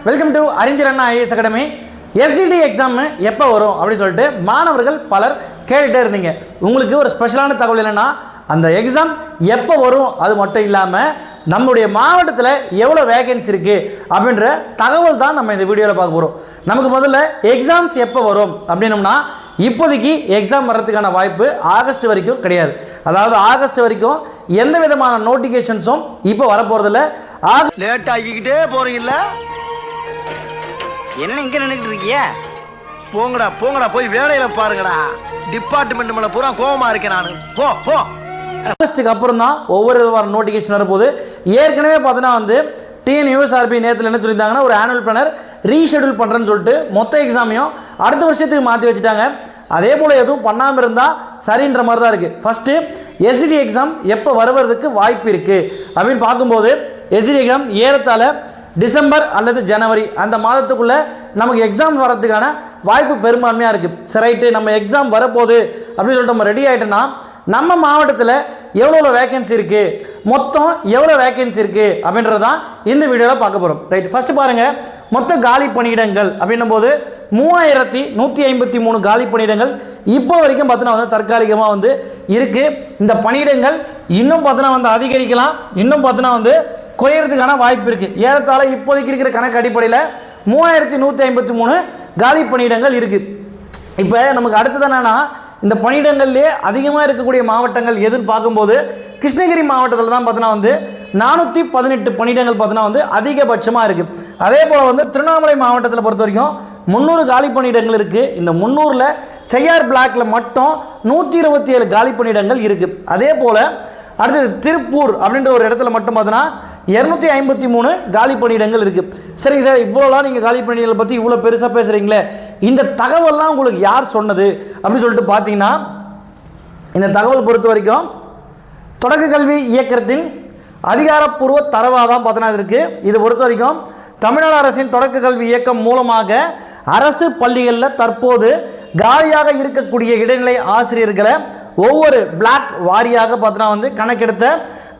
Welcome to அறிஞர் அண்ணா IAS academy. STD exam எப்போ வரும் அப்படின்னு சொல்லிட்டு மாணவர்கள் பலர் கேட்டுகிட்டே இருந்தீங்க. உங்களுக்கு ஒரு ஸ்பெஷலான தகவல் என்னென்னா, அந்த எக்ஸாம் எப்போ வரும் அது மட்டும் இல்லாமல் நம்மளுடைய மாவட்டத்தில் எவ்வளோ வேகன்சி இருக்குது அப்படின்ற தகவல் தான் நம்ம இந்த வீடியோவில் பார்க்க போகிறோம். நமக்கு முதல்ல எக்ஸாம்ஸ் எப்போ வரும் அப்படின்னோம்னா, இப்போதைக்கு எக்ஸாம் வர்றதுக்கான வாய்ப்பு ஆகஸ்ட் வரைக்கும் கிடையாது. அதாவது ஆகஸ்ட் வரைக்கும் எந்த விதமான நோட்டிஃபிகேஷன்ஸும் இப்போ வரப்போகிறதில்ல. லேட் ஆகிக்கிட்டே போறீங்கல்ல, என்ன இங்க நின்னுட்டு இருக்கீங்க? போங்கடா போங்கடா, போய் வேலையில பாருங்கடா. டிபார்ட்மெண்ட் மேல பூரா கோவமா இருக்கேன் நானு. போ போ. ஆகஸ்ட்டுக்கு அப்புறம் தான் ஒவ்வொரு வாரம் நோட்டிஃபிகேஷன் வரப்போகுது. ஏற்கனவே பார்த்தீங்கன்னா டிஎன்யூஎஸ்ஆர்பி நேரத்தில் என்ன சொல்லியிருந்தாங்கன்னா, ஒரு ஆனுவல் பிளானர் ரீஷெடியூல் பண்ணுறேன்னு சொல்லிட்டு மொத்த எக்ஸாமையும் அடுத்த வருஷத்துக்கு மாற்றி வச்சுட்டாங்க. அதே போல் எதுவும் பண்ணாமல் இருந்தால் சரின்ற மாதிரி தான் இருக்குது. ஃபஸ்ட்டு எஸ்டிடி எக்ஸாம் எப்போ வருவதற்கு வாய்ப்பு இருக்குது அப்படின்னு பார்க்கும்போது, எஸ்டிடி எக்ஸாம் ஏறத்தாழ டிசம்பர் அல்லது ஜனவரி அந்த மாதத்துக்குள்ளே நமக்கு எக்ஸாம் வரதுக்கான வாய்ப்பு பெரும்பான்மையாக இருக்குது. சரி, ரைட்டு, நம்ம எக்ஸாம் வரப்போகுது அப்படின்னு சொல்லிட்டு நம்ம ரெடி ஆகிட்டோன்னா, நம்ம மாவட்டத்தில் எவ்வளோ வேகன்சி இருக்குது, மொத்தம் எவ்வளோ வேகன்சி இருக்குது அப்படின்றதான் இந்த வீடியோவில் பார்க்க போகிறோம். ரைட், ஃபஸ்ட்டு பாருங்கள், மொத்த காலி பணியிடங்கள் அப்படின்னும் போது 3153 காலி பணியிடங்கள் இப்போ வரைக்கும் பார்த்தீங்கன்னா தற்காலிகமாக இருக்குது. இந்த பணியிடங்கள் இன்னும் பார்த்தீங்கன்னா அதிகரிக்கலாம், இன்னும் பார்த்தீங்கன்னா குறையிறதுக்கான வாய்ப்பு இருக்குது. ஏறத்தாழ இப்போதைக்கு இருக்கிற கணக்கு அடிப்படையில் 3153 காலி பணியிடங்கள் இருக்குது. இப்போ நமக்கு அடுத்தது என்னன்னா, இந்த பணியிடங்கள்லேயே அதிகமாக இருக்கக்கூடிய மாவட்டங்கள் எதுன்னு பார்க்கும்போது கிருஷ்ணகிரி மாவட்டத்தில் தான் பார்த்தீங்கன்னா 418 பணியிடங்கள் பார்த்தீங்கன்னா அதிகபட்சமாக இருக்குது. அதே போல் திருவண்ணாமலை மாவட்டத்தில் பொறுத்த வரைக்கும் 300 காலி பணியிடங்கள் இருக்குது. இந்த 300ல் செய்யார் பிளாக்ல மட்டும் 127 காலி பணியிடங்கள் இருக்குது. அதே போல் அடுத்தது திருப்பூர் அப்படின்ற ஒரு இடத்துல மட்டும் பார்த்தீங்கன்னா 253 காலி பணியிடங்கள் இருக்குது. சரிங்க சார், இவ்வளோலாம் நீங்கள் காலி பணியிடங்களை பற்றி இவ்வளோ பெருசாக பேசுகிறீங்களே, இந்த தகவல்லாம் உங்களுக்கு யார் சொன்னது அப்படின்னு சொல்லிட்டு பார்த்தீங்கன்னா, இந்த தகவல் பொறுத்த வரைக்கும் தொடக்க கல்வி இயக்கத்தின் அதிகாரப்பூர்வ தரவாக தான் பார்த்தீங்கன்னா இருக்குது. இது பொறுத்த வரைக்கும் தமிழ்நாடு அரசின் தொடக்க கல்வி இயக்கம் மூலமாக அரசு பள்ளிகளில் தற்போது காலியாக இருக்கக்கூடிய இடைநிலை ஆசிரியர்களை ஒவ்வொரு பிளாக் வாரியாக பார்த்தீங்கன்னா கணக்கெடுத்த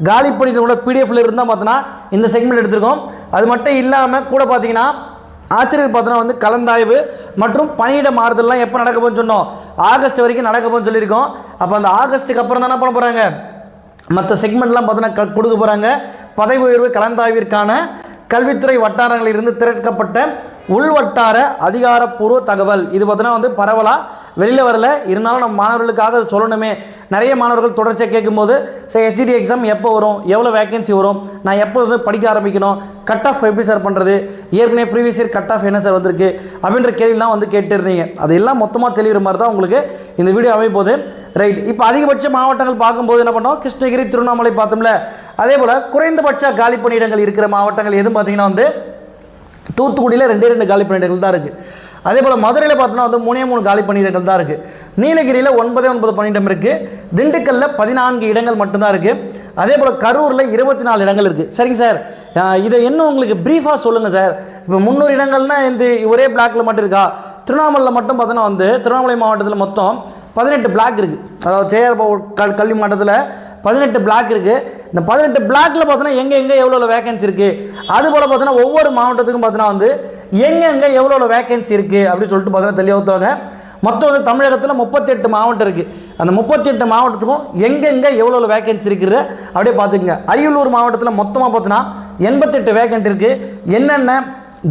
காலி பணிகளோட பிடிஎஃப்ல இருந்தால் பார்த்தீங்கன்னா இந்த செக்மெண்ட் எடுத்திருக்கோம். அது மட்டும் இல்லாமல் கூட பார்த்தீங்கன்னா ஆசிரியர் பார்த்தீங்கன்னா கலந்தாய்வு மற்றும் பணியிட மாறுதல்லாம் எப்போ நடக்க போகுதுன்னு சொன்னோம், ஆகஸ்ட் வரைக்கும் நடக்க போகுதுன்னு சொல்லியிருக்கோம். அப்போ அந்த ஆகஸ்ட்டுக்கு அப்புறம் தான் என்ன பண்ண போகிறாங்க, மற்ற செக்மெண்ட்லாம் பார்த்தீங்கன்னா கொடுக்க போகிறாங்க. பதவி உயர்வு கலந்தாய்விற்கான கல்வித்துறை வட்டாரங்களில் இருந்து திரட்டப்பட்ட உள்வட்டார அதிகாரப்பூர்வ தகவல். இது பார்த்தீங்கன்னா பரவலாக வெளியில் வரல, இருந்தாலும் நம்ம மாணவர்களுக்காக சொல்லணுமே. நிறைய மாணவர்கள் தொடர்ச்சியாக கேட்கும்போது, சார் எஸ்டிடி எக்ஸாம் எப்போ வரும், எவ்வளோ வேகன்சி வரும், நான் எப்போ படிக்க ஆரம்பிக்கணும், கட் ஆஃப் எப்படி சார் பண்ணுறது, ஏற்கனவே ப்ரீவியஸ் இயர் கட் ஆஃப் என்ன சார் வந்திருக்கு அப்படின்ற கேள்விலாம் கேட்டு இருந்தீங்க. அதெல்லாம் மொத்தமாக தெளிகிற மாதிரி தான் உங்களுக்கு இந்த வீடியோ அமைப்போது. ரைட், இப்போ அதிகபட்ச மாவட்டங்கள் பார்க்கும்போது என்ன பண்ணோம், கிருஷ்ணகிரி திருவண்ணாமலை பார்த்தோம்ல. அதே போல் குறைந்தபட்ச காலி பணியிடங்கள் இருக்கிற மாவட்டங்கள் எதுவும் பார்த்தீங்கன்னா தூத்துக்குடியில் 2 காலி பணியிடங்கள் தான் இருக்குது. அதே போல் மதுரையில் பார்த்தோன்னா 3 காலி பணியிடங்கள் தான் இருக்குது. நீலகிரியில் 9 பணியிடம் இருக்குது. திண்டுக்கல்லில் 14 இடங்கள் மட்டும்தான் இருக்குது. அதே போல் கரூரில் 24 இடங்கள் இருக்குது. சரிங்க சார், இதை இன்னும் உங்களுக்கு ப்ரீஃபாக சொல்லுங்கள் சார். இப்போ 300 இடங்கள்னால் இந்த ஒரே பிளாக்கில் மட்டும் இருக்கா? திருவண்ணாமலையில் மட்டும் பார்த்தோன்னா திருவண்ணாமலை மாவட்டத்தில் மொத்தம் 18 பிளாக் இருக்குது. அதாவது செய்யார் கல்வி மாவட்டத்தில் 18 பிளாக் இருக்குது. இந்த 18 பிளாக்ல பார்த்தோன்னா எங்கே எவ்வளோ வேகன்சி இருக்குது, அதுபோல் பார்த்தோன்னா ஒவ்வொரு மாவட்டத்துக்கும் பார்த்தோன்னா எங்கே எவ்வளோ வேகன்சி இருக்குது அப்படின்னு சொல்லிட்டு பார்த்தோன்னா தெளிவாக மொத்தம் தமிழகத்தில் 38 மாவட்டம் இருக்குது. அந்த 38 மாவட்டத்துக்கும் எங்கே எவ்வளோ வேகன்சி இருக்குது அப்படியே பார்த்துக்குங்க. அரியலூர் மாவட்டத்தில் மொத்தமாக பார்த்தோன்னா 88 வேகன்ட் இருக்குது. என்னென்ன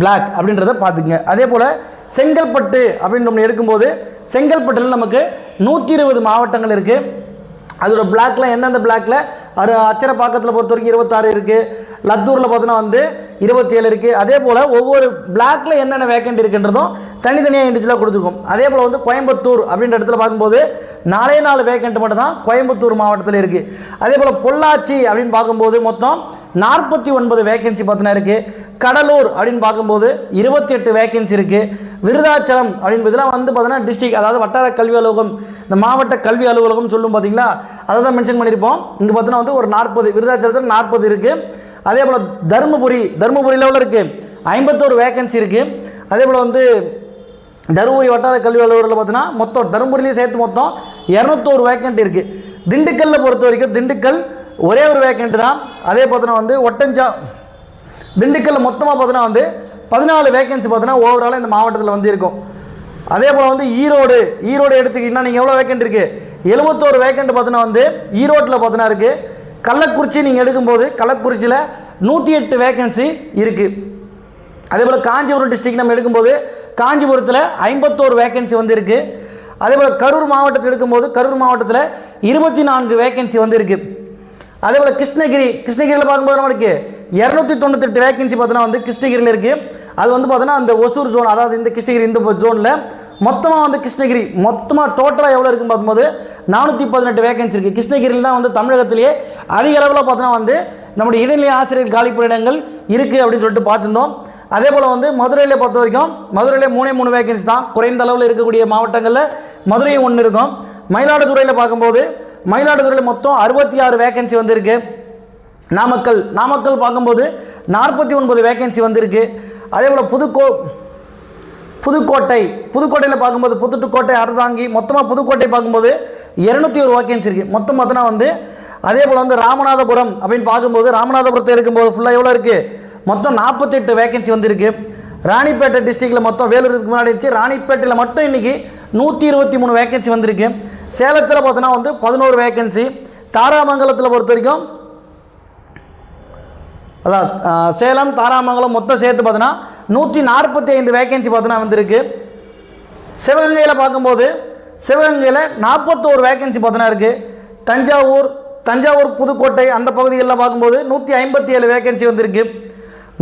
பிளாக் அப்படின்றத பார்த்துக்குங்க. அதே போல் செங்கல்பட்டு அப்படின்னு நம்ம எடுக்கும்போது செங்கல்பட்டில் நமக்கு 120 மாவட்டங்கள் இருக்குது. அதோட பிளாக்ல எந்தெந்த பிளாக்ல அச்சரப்பாக்கத்தில் பொறுத்த வரைக்கும் 26 இருக்குது. லத்தூரில் பார்த்தோன்னா 27 இருக்குது. அதே போல் ஒவ்வொரு பிளாக்ல என்னென்ன வேக்கண்ட் இருக்குன்றதும் தனித்தனியாக இண்டிவிஜுவலாக கொடுத்துருக்கோம். அதே போல் கோயம்புத்தூர் அப்படின்ற இடத்துல பார்க்கும்போது 4 வேக்கண்ட் மட்டும் தான் கோயம்புத்தூர் மாவட்டத்தில் இருக்குது. அதே போல் பொள்ளாச்சி அப்படின்னு பார்க்கும்போது மொத்தம் 49 வேக்கன்சி பார்த்தீங்கன்னா இருக்குது. கடலூர் அப்படின்னு பார்க்கும்போது 28 வேக்கன்சி இருக்குது. விருதாச்சலம் அப்படின்றதுலாம் பார்த்தீங்கன்னா டிஸ்ட்ரிக்ட், அதாவது வட்டார கல்வி அலுவலகம், இந்த மாவட்ட கல்வி அலுவலகம் சொல்லும் பார்த்தீங்களா, அதை தான் மென்ஷன் பண்ணியிருப்போம். இங்கே பார்த்தீங்கன்னா ஒரு 40, விருதாச்சலத்தில் 40 இருக்குது. அதே போல் தருமபுரியில் எவ்வளோ இருக்குது, 51 வேக்கன்சி இருக்குது. அதே போல் தருமபுரி வட்டார கல்வி அலுவலகத்தில் பார்த்தீங்கன்னா மொத்தம் தருமபுரியிலேயே சேர்த்து மொத்தம் 201 வேக்கன்ட் இருக்குது. திண்டுக்கல்லை பொறுத்த வரைக்கும் திண்டுக்கல் ஒரே ஒரு வேக்கன்ட் தான். அதே பார்த்தோன்னா திண்டுக்கல்ல மொத்தமாக பார்த்தோன்னா 14 வேகன்சி பார்த்தீங்கன்னா ஓவராலாக இந்த மாவட்டத்தில் வந்து இருக்கும். அதே போல் வந்து ஈரோடு எடுத்துக்கிட்டிங்கன்னா நீங்கள் எவ்வளோ வேக்கண்ட் இருக்குது? 71 வேக்கண்ட் பார்த்தீங்கன்னா வந்து ஈரோட்டில் பார்த்தீங்கன்னா இருக்குது. கள்ளக்குறிச்சி நீங்கள் எடுக்கும்போது கள்ளக்குறிச்சியில் 108 வேகன்சி இருக்குது. அதே போல் காஞ்சிபுரம் டிஸ்ட்ரிக்ட் நம்ம எடுக்கும்போது காஞ்சிபுரத்தில் 51 வேகன்சி வந்து இருக்குது. அதே போல் கரூர் மாவட்டத்தில் எடுக்கும்போது கரூர் மாவட்டத்தில் 24 வேகன்சி வந்து இருக்குது. அதே போல் கிருஷ்ணகிரியில் பார்க்கும்போது நம்மளுக்கு 298 வேகன்சி பார்த்தீங்கன்னா வந்து கிருஷ்ணகிரியில் இருக்குது. அது வந்து பார்த்தீங்கன்னா அந்த ஒசூர் ஜோன், அதாவது இந்த கிருஷ்ணகிரி இந்த ஜோனில் மொத்தமாக வந்து கிருஷ்ணகிரி மொத்தமாக டோட்டலாக எவ்வளோ இருக்குன்னு பார்க்கும்போது 418 வேகன்சி இருக்குது. கிருஷ்ணகிரியில் தான் வந்து தமிழகத்திலேயே அதிக அளவில் பார்த்தீங்கன்னா வந்து நம்முடைய இடைநிலை ஆசிரியர் காலிப்பணியிடங்கள் இருக்குது அப்படின்னு சொல்லிட்டு பார்த்துருந்தோம். அதே போல் வந்து மதுரையில் பொறுத்த வரைக்கும் மதுரையில் 3 வேகன்சி தான் குறைந்த அளவில் இருக்கக்கூடிய மாவட்டங்களில் மதுரையும் ஒன்று இருக்கும். மயிலாடுதுறையில் பார்க்கும்போது மயிலாடுதுறையில் மொத்தம் 66 வேகன்சி வந்து இருக்குது. நாமக்கல் பார்க்கும்போது 49 வேகன்சி வந்திருக்கு. அதே போல் புதுக்கோட்டையில் பார்க்கும்போது புதுக்கோட்டை அறதாங்கி மொத்தமாக புதுக்கோட்டை பார்க்கும்போது 201 வேகன்சி இருக்குது மொத்தம் பார்த்தோன்னா வந்து. அதே போல் வந்து ராமநாதபுரம் அப்படின்னு பார்க்கும்போது ராமநாதபுரத்தை இருக்கும்போது ஃபுல்லாக எவ்வளோ இருக்குது? மொத்தம் 48 வேகன்சி வந்துருக்கு. ராணிப்பேட்டை டிஸ்ட்ரிக்டில் மொத்தம் வேலூருக்கு முன்னாடி இருந்துச்சு, ராணிப்பேட்டையில் மட்டும் இன்றைக்கி 123 வேகன்சி வந்திருக்கு. சேலத்தில் பார்த்தோன்னா வந்து 11 வேகன்சி. தாராமங்கலத்தில் பொறுத்த வரைக்கும் அதான் சேலம் தாராமங்கலம் மொத்தம் சேர்த்து பார்த்தோன்னா 145 வேகன்சி பார்த்தோன்னா வந்திருக்கு. சிவகங்கையில் பார்க்கும்போது சிவகங்கையில் 41 வேகன்சி பார்த்தோன்னா இருக்குது. தஞ்சாவூர் புதுக்கோட்டை அந்த பகுதிகளில் பார்க்கும்போது 157 வேகன்சி வந்திருக்கு.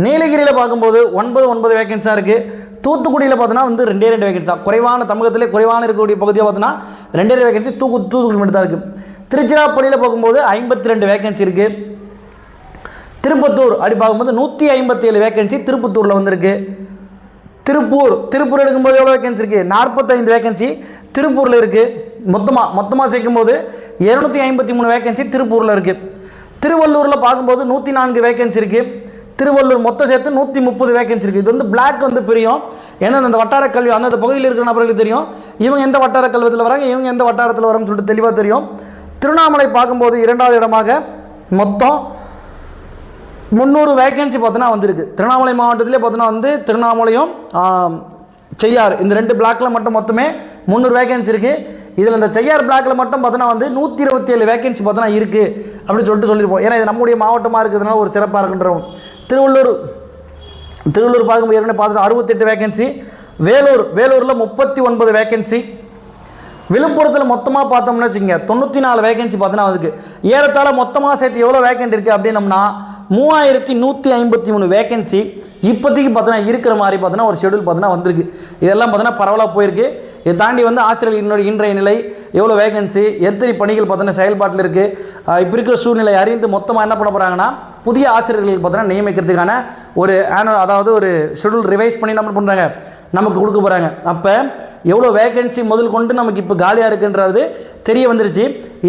நீலகிரியில் பார்க்கும்போது 9 வேகன்சி தான் இருக்குது. தூத்துக்குடியில் பார்த்தோன்னா வந்து 2 வேகன்சி தான். குறைவான தமிழகத்திலே குறைவான இருக்கக்கூடிய பகுதியாக பார்த்தோன்னா 2 வேகன்சி தூத்துக்குடி மட்டும் தான் இருக்குது. திருச்சிராப்பள்ளியில் பார்க்கும்போது 52 வேகன்சி இருக்குது. திருப்பத்தூர் அப்படி பார்க்கும்போது 157 வேகன்சி திருப்பத்தூரில் வந்திருக்கு. திருப்பூர் எடுக்கும்போது எவ்வளோ வேகன்சி இருக்குது? 45 வேகன்சி திருப்பூரில் இருக்குது. மொத்தமாக சேர்க்கும்போது 253 வேகன்சி திருப்பூரில் இருக்குது. திருவள்ளூரில் பார்க்கும்போது 104 வேகன்சி இருக்குது. திருவள்ளூர் மொத்தம் சேர்த்து 130 வேகன்சி இருக்குது. இது வந்து பிளாக் வந்து பிரியும். ஏன்னா அந்த வட்டார கல்வி அந்த பகுதியில் இருக்கிற நபர்களுக்கு தெரியும் இவங்க எந்த வட்டார கல்வியத்தில் வராங்க, இவங்க எந்த வட்டாரத்தில் வராங்கன்னு சொல்லிட்டு தெளிவாக தெரியும். திருவண்ணாமலை பார்க்கும்போது 2வது இடமாக மொத்தம் 300 வேகன்சி பார்த்தோன்னா வந்திருக்கு. திருவண்ணாமலை மாவட்டத்திலே பார்த்தோன்னா வந்து திருவண்ணாமலையும் செய்யார் இந்த 2 பிளாக்கில் மட்டும் மொத்தமே 300 வேகன்சி இருக்குது. இதில் இந்த செய்யார் பிளாக்கில் மட்டும் பார்த்தோன்னா வந்து 127 வேகன்சி பார்த்தோன்னா இருக்குது அப்படின்னு சொல்லியிருப்போம். ஏன்னா இது நம்முடைய மாவட்டமாக இருக்கிறதுனால ஒரு சிறப்பாக இருக்குன்றோம். திருவள்ளூர் பார்க்கும்போது ஏற்கனவே பார்த்துட்டு 68 வேகன்சி. வேலூரில் 39 வேகன்சி. விழுப்புரத்தில் மொத்தமாக பார்த்தோம்னா வச்சுக்கோங்க 94 வேகன்சி பார்த்தோன்னா அதுக்கு ஏறத்தாழ மொத்தமாக சேர்த்து எவ்வளோ வேகன்ட் இருக்குது அப்படின்னம்னா 3153 வேகன்சி இப்போதைக்கு பார்த்தோன்னா இருக்கிற மாதிரி பார்த்தோன்னா ஒரு ஷெடியூல் பார்த்தோன்னா வந்திருக்கு. இதெல்லாம் பார்த்தோன்னா பரவலாக போயிருக்கு. இதை தாண்டி வந்து ஆசிரியர்கள் இன்றைய நிலை எவ்வளோ வேகன்சி எத்தனை பணிகள் பார்த்தோன்னா செயல்பாட்டில் இருக்குது இப்போ இருக்கிற சூழ்நிலை அறிந்து மொத்தமாக என்ன பண்ண போகிறாங்கன்னா புதிய ஆசிரியர்களுக்கு பார்த்தோன்னா நியமிக்கிறதுக்கான ஒரு அதாவது ஒரு ஷெடியூல் ரிவைஸ் பண்ணி என்ன பண்ணுறாங்க நமக்கு கொடுக்க போகிறாங்க. அப்போ எவ்வளோ வேகன்சி முதல் கொண்டு நமக்கு இப்போ காலியாக இருக்குன்றது தெரிய வந்துருச்சு.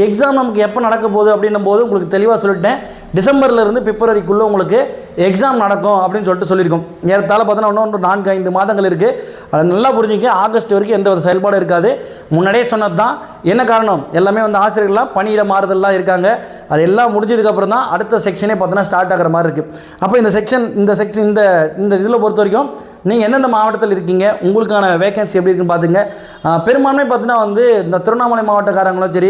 எக்ஸாம் நமக்கு எப்போ நடக்க போகுது அப்படின்னும் போது உங்களுக்கு தெளிவாக சொல்லிட்டேன். டிசம்பர்லேருந்து பிப்ரவரிக்குள்ளே உங்களுக்கு எக்ஸாம் நடக்கும் அப்படின்னு சொல்லியிருக்கோம். ஏறத்தாழ பார்த்தோன்னா இன்னொன்று 4-5 மாதங்கள் இருக்குது. அதை நல்லா புரிஞ்சுக்க. ஆகஸ்ட் வரைக்கும் எந்த ஒரு செயல்பாடும் இருக்காது. முன்னாடியே சொன்னது தான். என்ன காரணம்? எல்லாமே வந்து ஆசிரியர்கள்லாம் பணியிட மாறுதல்லாம் இருக்காங்க. அது எல்லாம் முடிஞ்சதுக்கப்புறம் தான் அடுத்த செக்ஷனே பார்த்தோன்னா ஸ்டார்ட் ஆகிற மாதிரி இருக்குது. அப்போ இந்த செக்ஷன் இந்த இதில் பொறுத்த வரைக்கும் நீங்கள் எந்தெந்த மாவட்டத்தில் இருக்கீங்க, உங்களுக்கான வேகன்சி எப்படி இருக்குன்னு பார்த்துங்க. பெரும்பான்மை பார்த்தீங்கன்னா வந்து இந்த திருவண்ணாமலை மாவட்டக்காரங்களும் சரி,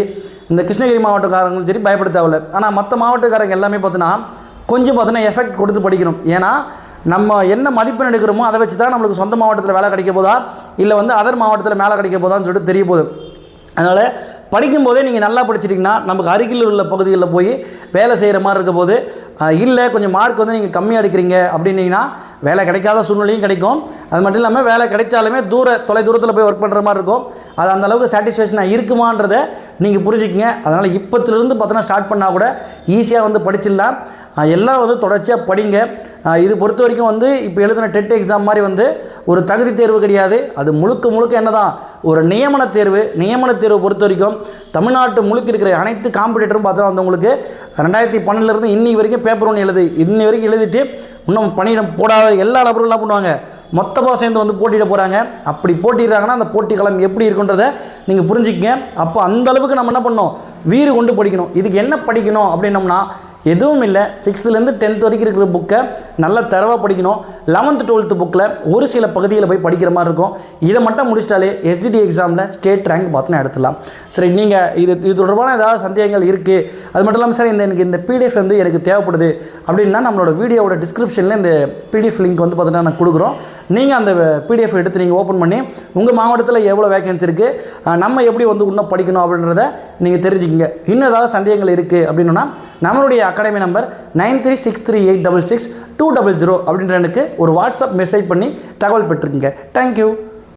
இந்த கிருஷ்ணகிரி மாவட்டக்காரங்களும் சரி பயப்பட தேவையில்லை. ஆனால் மற்ற மாவட்டக்காரங்க எல்லாமே பார்த்தீங்கன்னா கொஞ்சம் பார்த்தீங்கன்னா எஃபெக்ட் கொடுத்து படிக்கணும். ஏன்னா நம்ம என்ன மதிப்பெண் எடுக்கிறோமோ அதை வச்சு தான் நம்மளுக்கு சொந்த மாவட்டத்தில் வேலை கிடைக்க போதா இல்லை வந்து அதர் மாவட்டத்தில் மேலே கிடைக்க போதான்னு சொல்லிட்டு தெரிய போகுது. அதனால் படிக்கும்போதே நீங்கள் நல்லா படிச்சிட்டிங்கன்னா நமக்கு அருகில் உள்ள பகுதிகளில் போய் வேலை செய்கிற மாதிரி இருக்க போது இல்லை கொஞ்சம் மார்க் வந்து நீங்கள் கம்மியாக எடுக்கிறீங்க அப்படின்னீங்கன்னா வேலை கிடைக்காத சூழ்நிலையும் கிடைக்கும். அது மட்டும் இல்லாமல் வேலை கிடைச்சாலுமே தொலை தூரத்தில் போய் ஒர்க் பண்ணுற மாதிரி இருக்கும். அது அந்தளவுக்கு சாட்டிஸ்ஃபேக்ஷனாக இருக்குமான்றதை நீங்கள் புரிஞ்சுக்கிங்க. அதனால் இப்போத்துலேருந்து பார்த்தோன்னா ஸ்டார்ட் பண்ணால் கூட ஈஸியாக வந்து படிச்சிடலாம். எல்லாம் வந்து தொடர்ச்சியாக படிங்க. இது பொறுத்த வரைக்கும் வந்து இப்போ எழுதின டெட் எக்ஸாம் மாதிரி வந்து ஒரு தகுதி தேர்வு கிடையாது. அது முழுக்க என்ன தான் ஒரு நியமன தேர்வு பொறுத்த வரைக்கும் தமிழ்நாட்டு முழுக்க இருக்கிற அனைத்து காம்படிட்டரும் பார்த்தா வந்து உங்களுக்கு 2012 இன்னி வரைக்கும் பேப்பர் 1 இன்னி வரைக்கும் எழுதிட்டு இன்னும் பணியிடம் போடாத எல்லா நபர்களும் என்ன பண்ணுவாங்க மொத்தமாக சேர்ந்து வந்து போட்டியிட போகிறாங்க. அப்படி போட்டிடுறாங்கன்னா அந்த போட்டி களம் எப்படி இருக்குன்றதை நீங்கள் புரிஞ்சுக்கங்க. அப்போ அந்த அளவுக்கு நம்ம என்ன பண்ணணும் வீறு கொண்டு படிக்கணும். இதுக்கு என்ன படிக்கணும் அப்படின்னோம்னா எதுவும் இல்லை. 6th-லேருந்து 10th வரைக்கும் இருக்கிற புக்கை நல்லா தரவாக படிக்கணும். 11th 12th புக்கில் ஒரு சில பகுதியில் போய் படிக்கிற மாதிரி இருக்கும். இதை மட்டும் முடிச்சிட்டாலே SGD எக்ஸாமில் ஸ்டேட் ரேங்க் பார்த்துனா எடுத்துடலாம். சரி, நீங்கள் இது தொடர்பான ஏதாவது சந்தேகங்கள் இருக்குது, அது மட்டும் இல்லாமல் சார் எனக்கு இந்த PDF வந்து எனக்கு தேவைப்படுது அப்படின்னா நம்மளோட வீடியோவோட டிஸ்கிரிப்ஷனில் இந்த PDF லிங்க் வந்து பார்த்தீங்கன்னா நான் கொடுக்குறோம். நீங்கள் அந்த PDF எடுத்து நீங்கள் ஓப்பன் பண்ணி உங்கள் மாவட்டத்தில் எவ்வளோ வேகன்சி இருக்குது, நம்ம எப்படி வந்து இன்னும் படிக்கணும் அப்படின்றத நீங்கள் தெரிஞ்சுக்கிங்க. இன்னும் ஏதாவது சந்தேகங்கள் இருக்குது அப்படின்னா நம்மளுடைய அகாடமி நம்பர் 9363866200 அப்படின்ற எனக்கு ஒரு வாட்ஸ்அப் மெசேஜ் பண்ணி தகவல் பெற்றுக்குங்க. தேங்க்யூ.